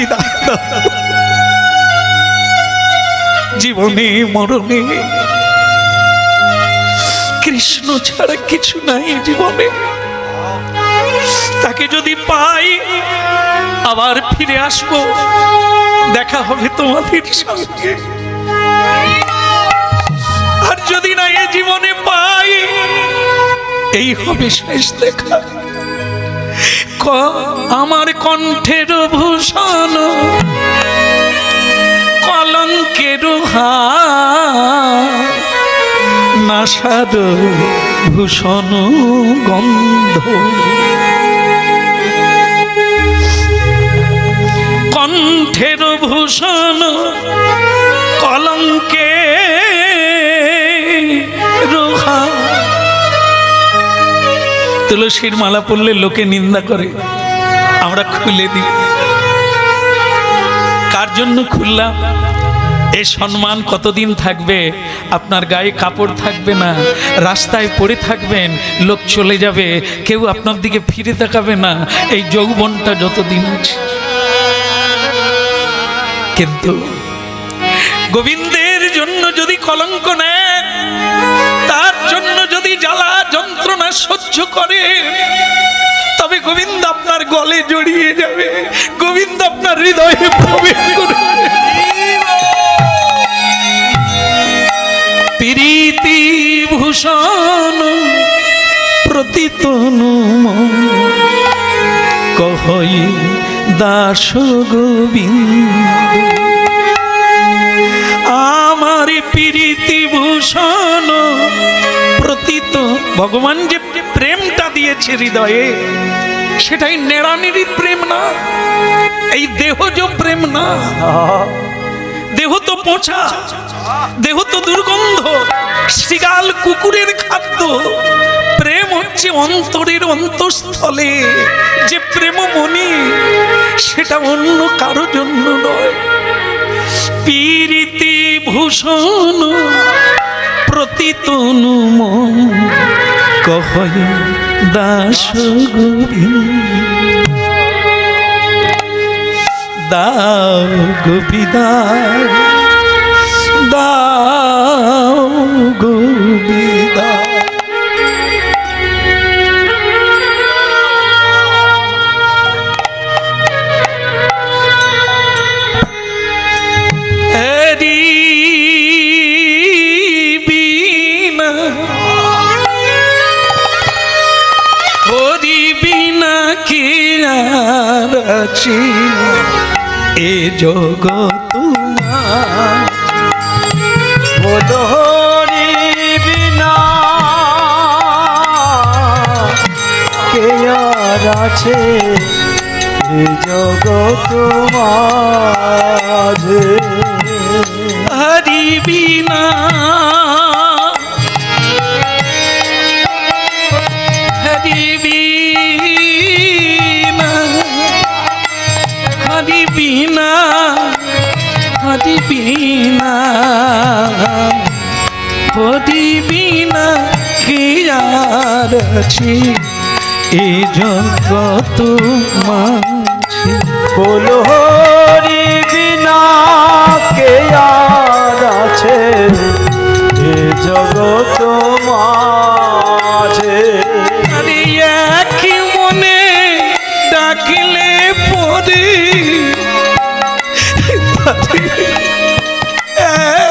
বিদায় দাও। জীবনে মরণে কৃষ্ণ ছাড়া কিছু নাই জীবনে। তাকে যদি পাই আবার ফিরে আসবো, দেখা হবে তোমাদের সঙ্গে। আর যদি না এ জীবনে পাই, এই হবে শেষ দেখা। আমার কণ্ঠের ভূষণ কলঙ্কের হার, নাসার ভূষণ গন্ধ, কণ্ঠের ভূষণ কলঙ্কের হার। তুলসীর মালা পরলে লোকে নিন্দা করে, আমরা খুলে দিই। কার জন্য খুললাম? এই সম্মান কতদিন থাকবে? আপনার গায়ে কাপড় থাকবে না, রাস্তায় পড়ে থাকবেন, লোক চলে যাবে, কেউ আপনার দিকে ফিরে তাকাবে না, এই যৌবনটা যতদিন আছে। কিন্তু গোবিন্দের জন্য যদি কলঙ্ক নেন, তার জন্য যদি জ্বালা যন্ত্রণা সহ্য করে, তবে গোবিন্দ আপনার গলে জড়িয়ে যাবে, গোবিন্দ আপনার হৃদয়ে প্রবেশ করবে। প্রীতি ভূষণ প্রতিতনু কহই দাস গোবিন্দ। আমার প্রীতি ভূষণ প্রতীত, ভগবান যে প্রেমটা দিয়েছে হৃদয়ে, সেটাই নেড়ানেড়ির প্রেম না, এই দেহজ প্রেম না। দেহ তো পচা, দেহ তো দুর্গন্ধ, শৃগাল কুকুরের খাদ্য। প্রেম হচ্ছে অন্তরের অন্তঃস্থলে যে প্রেমমণি, সেটা অন্য কারো জন্য নয়। প্রীতি ভূষণ প্রতিতনু মন কহয় দাস গোবিন্দ। দাও গোবিদায়, দাও গোবিদায়। এ জগৎ বলো হরি বিনা কে আর আছে এ জগৎ মাঝে। হরি বিনা হরি বিনা হরি বিনা হরি বিনা হরি বিনা কি আর আছে এ জগৎ মাঝে। বলো হরি বিনা কে আর আছে এ জগৎ মাঝে। আরে একই মনে ডাকিলে পরে,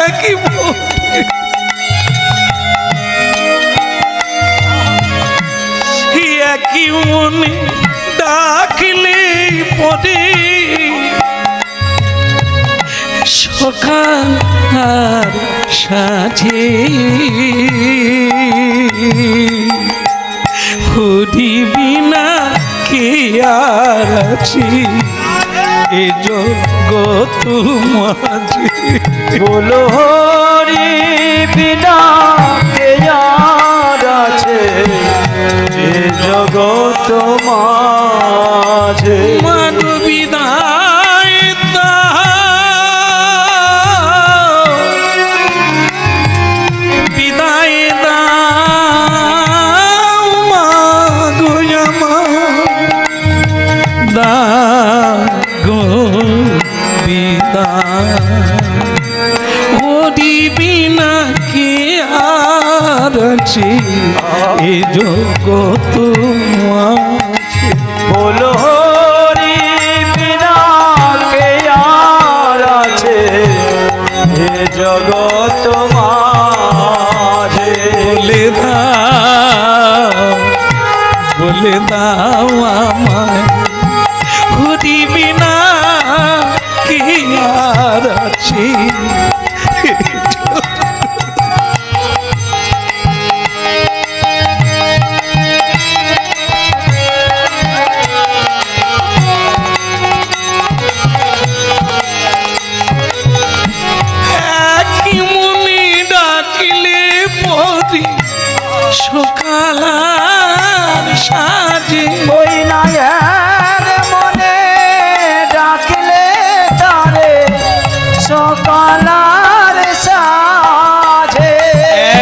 একই মনে একই মনে ডাকিলে পরে, সকাল আর সাঁঝে হরি বিনা কে আর আছি এ জগৎ মাঝে। বলো হরি বিনা কে আর আছে এ জগৎ মাঝে। মাগো বিদায় দাও, বিদায় দাও মাগো আমার, দাও গো তুলে দাও আমায়, হরি বিনা কি আর আছি। একই মনে ডাকিলে পরি সকাল আর সাজে, ওই নায়ের মনে ডাকলে তারে সকালার সাজে।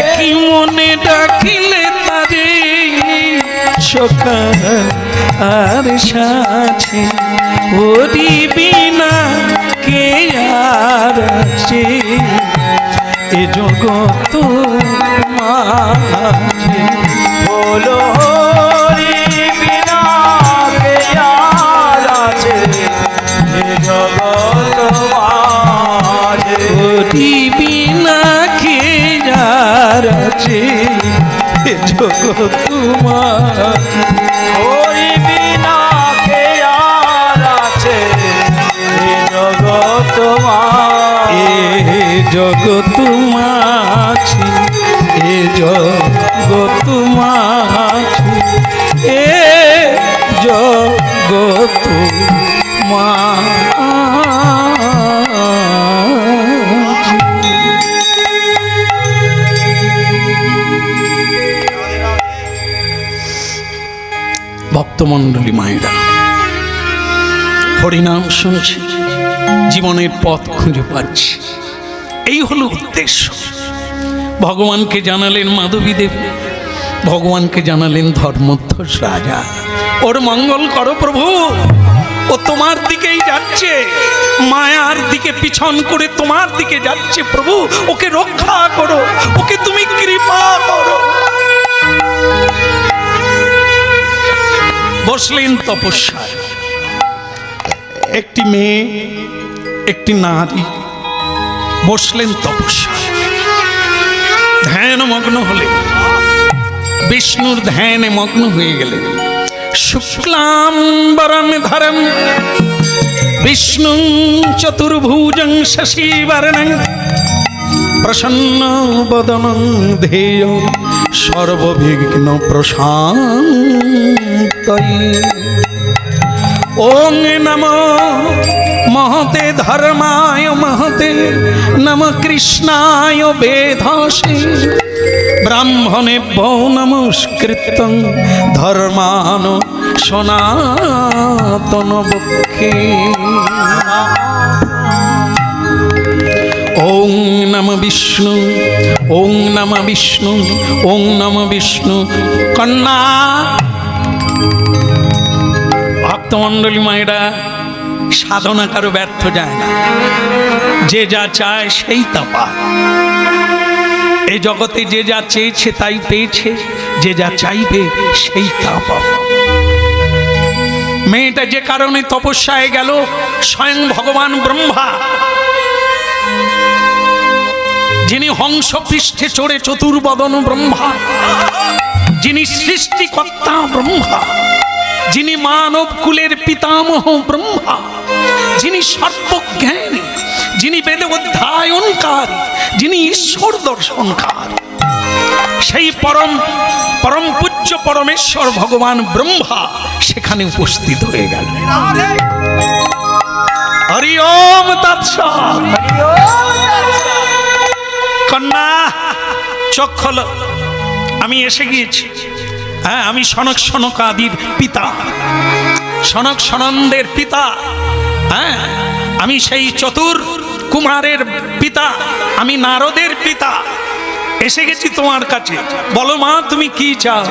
একই মনে ডাকিলে তারে সকাল আর সাজে, হরি বিনা কে আর আছে এ জগত মাঝে। বলো হরি বিনা কে আর আছে এ জগৎ মাঝে। হরি বিনা কে আর আছে এ জগত মাঝে। হরি বিনা কে আর আছে এ জগৎ এ জগত মাঝে, এ জগত মাঝে, এ জগত মাঝে। ভক্তমণ্ডলী মায়েরা, হরিনাম শুনছি, জীবনের পথ খুঁজে পাচ্ছি, এই হলো উদ্দেশ্য। ভগবানকে জানালেন মাধবী দেবী, ভগবানকে জানালেন ধর্মধ্বজ রাজা, ওর মঙ্গল করো প্রভু, ও তোমার দিকেই যাচ্ছে, মায়ার দিকে পিছন করে তোমার দিকে যাচ্ছে প্রভু, ওকে রক্ষা করো, ওকে তুমি কৃপা করো। বসলেন তপস্যায়, একটি মেয়ে একটি নারী বসলেন তপস্যায়, ধ্যান মগ্ন হলেন, বিষ্ণুর ধ্যানে মগ্ন হয়ে গেলেন। শুক্লাম্বরম ধরম বিষ্ণু চতুর্ভুজং শশীবর্ণং প্রসন্ন বদনং ধ্যেয় সর্ববিঘ্ন প্রশান্তয়ে। ওং নমো মহতে ধর্মায় মহতে নম কৃষ্ণায় বেধাসে ব্রাহ্মণেভ্যো নমস্কৃত্যং ধর্মান সনাতন বক্ষে। ওং নম বিষ্ণু, ওং নম বিষ্ণু, ওং নম বিষ্ণু। কন্যা, ভক্তমণ্ডলী মায়েরা, সাধনা কারো ব্যর্থ যায় না, যে যা চায় সেই তা পায়। এই জগতে যে যা চেয়েছে তাই পেয়েছে, যে যা চাইবে সেই তা পাবে। মেয়েটা যে কারণে তপস্যায় গেল, স্বয়ং ভগবান ব্রহ্মা, যিনি হংস পৃষ্ঠে চড়ে চতুর্বদন ব্রহ্মা, যিনি সৃষ্টিকর্তা ব্রহ্মা, যিনি মানব কুলের পিতামহ ব্রহ্মা, যিনি সর্বজ্ঞানী, যিনি বেদে অধ্যায়নকার, যিনি ঈশ্বর দর্শনকার, সেই পরম পরম পূজ্য পরমেশ্বর ভগবান ব্রহ্মা সেখানে উপস্থিত হয়ে গেল। হরি ওম তৎসৎ। কন্যা, চোখ খোলো, আমি এসে গিয়েছি। হ্যাঁ, আমি সনক সনকাদির পিতা, সনক সনন্দের পিতা। হ্যাঁ, আমি সেই চতুর কুমারের পিতা, আমি নারদের পিতা। এসে গেছি তোমার কাছে, বলো মা তুমি কি চাও।